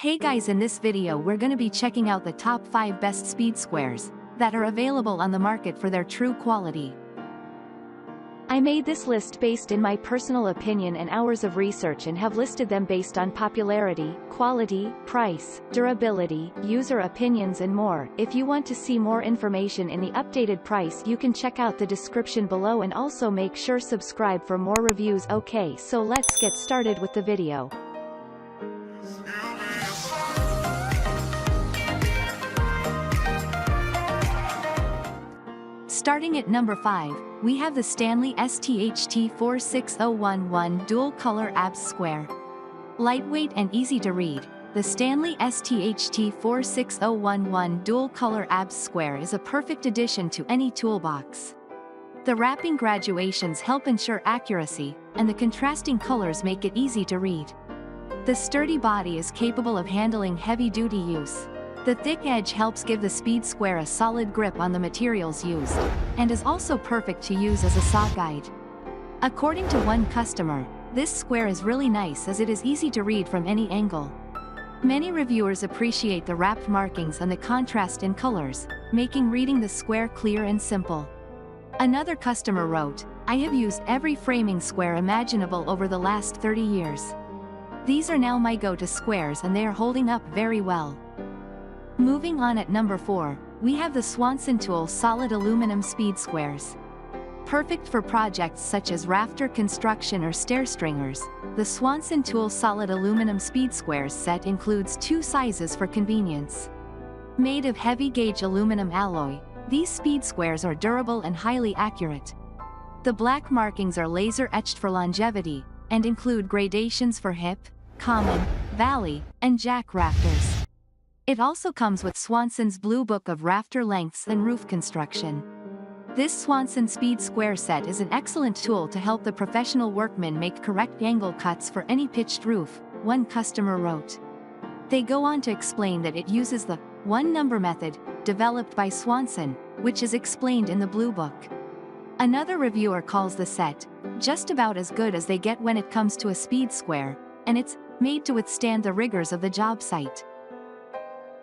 Hey guys, in this video we're gonna be checking out the top 5 best speed squares that are available on the market for their true quality. I made this list based in my personal opinion and hours of research and have listed them based on popularity, quality, price, durability, user opinions and more. If you want to see more information in the updated price, you can check out the description below and also make sure subscribe for more reviews. Okay, so let's get started with the video. Starting at number 5, we have the Stanley STT 46011 Dual Color ABS Square. Lightweight and easy to read, the Stanley STT 46011 Dual Color ABS Square is a perfect addition to any toolbox. The wrapping graduations help ensure accuracy, and the contrasting colors make it easy to read. The sturdy body is capable of handling heavy-duty use. The thick edge helps give the speed square a solid grip on the materials used, and is also perfect to use as a saw guide. According to one customer, this square is really nice as it is easy to read from any angle. Many reviewers appreciate the wrapped markings and the contrast in colors, making reading the square clear and simple. Another customer wrote, "I have used every framing square imaginable over the last 30 years. These are now my go-to squares and they are holding up very well." Moving on at number 4, we have the Swanson Tool Solid Aluminum Speed Squares. Perfect for projects such as rafter construction or stair stringers, the Swanson Tool Solid Aluminum Speed Squares set includes 2 sizes for convenience. Made of heavy-gauge aluminum alloy, these speed squares are durable and highly accurate. The black markings are laser-etched for longevity, and include gradations for hip, common, valley, and jack rafters. It also comes with Swanson's Blue Book of Rafter Lengths and Roof Construction. This Swanson Speed Square set is an excellent tool to help the professional workman make correct angle cuts for any pitched roof, one customer wrote. They go on to explain that it uses the one-number method, developed by Swanson, which is explained in the Blue Book. Another reviewer calls the set just about as good as they get when it comes to a speed square, and it's made to withstand the rigors of the job site.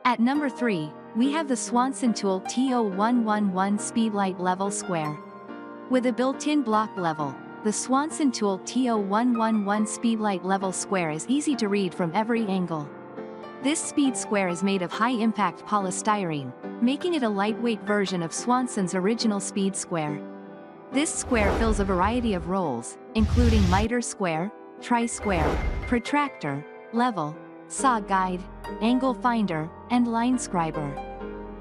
At number 3, we have the Swanson Tool TO111 Speedlite Level Square. With a built-in block level, the Swanson Tool TO111 Speedlite Level Square is easy to read from every angle. This speed square is made of high-impact polystyrene, making it a lightweight version of Swanson's original speed square. This square fills a variety of roles, including miter square, tri-square, protractor, level, saw guide, angle finder, and line scriber.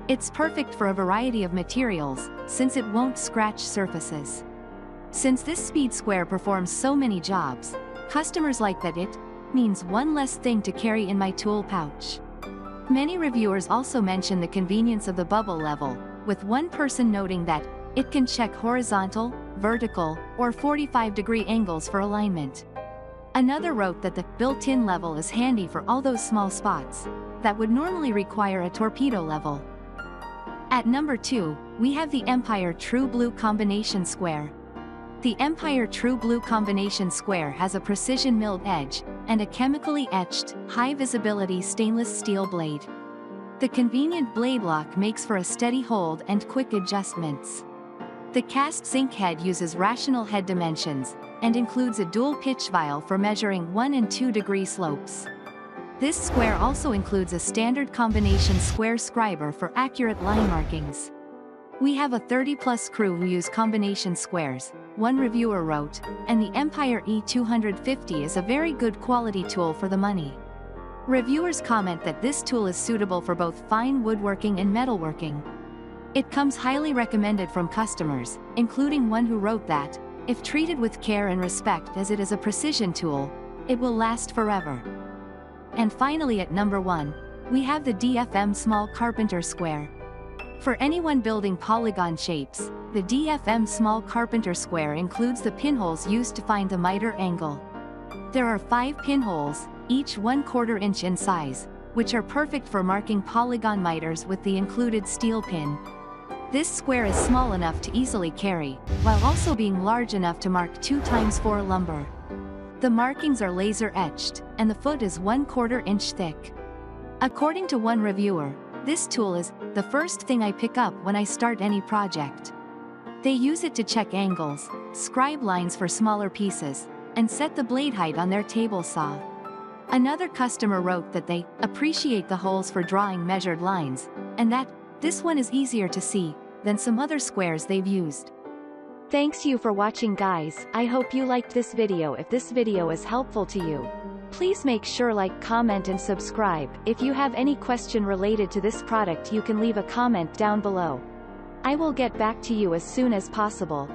It's perfect for a variety of materials, since it won't scratch surfaces. Since this speed square performs so many jobs, customers like that it means one less thing to carry in my tool pouch. Many reviewers also mention the convenience of the bubble level, with one person noting that it can check horizontal, vertical, or 45-degree angles for alignment. Another wrote that the built-in level is handy for all those small spots that would normally require a torpedo level. At number 2, we have the Empire True Blue Combination Square. The Empire True Blue Combination Square has a precision milled edge and a chemically etched, high-visibility stainless steel blade. The convenient blade lock makes for a steady hold and quick adjustments. The cast zinc head uses rational head dimensions, and includes a dual pitch vial for measuring 1 and 2 degree slopes. This square also includes a standard combination square scriber for accurate line markings. "We have a 30-plus crew who use combination squares," one reviewer wrote, "and the Empire E250 is a very good quality tool for the money." Reviewers comment that this tool is suitable for both fine woodworking and metalworking. It comes highly recommended from customers, including one who wrote that, "If treated with care and respect as it is a precision tool, it will last forever." And finally at number 1, we have the DFM Small Carpenter Square. For anyone building polygon shapes, the DFM Small Carpenter Square includes the pinholes used to find the miter angle. There are 5 pinholes, each 1/4 inch in size, which are perfect for marking polygon miters with the included steel pin. This square is small enough to easily carry, while also being large enough to mark 2x4 lumber. The markings are laser etched, and the foot is 1/4 inch thick. According to one reviewer, this tool is the first thing I pick up when I start any project. They use it to check angles, scribe lines for smaller pieces, and set the blade height on their table saw. Another customer wrote that they appreciate the holes for drawing measured lines, and that this one is easier to see than some other squares they've used. Thanks you for watching, guys. I hope you liked this video. If this video is helpful to you, please make sure like, comment and subscribe. If you have any question related to this product, you can leave a comment down below. I will get back to you as soon as possible.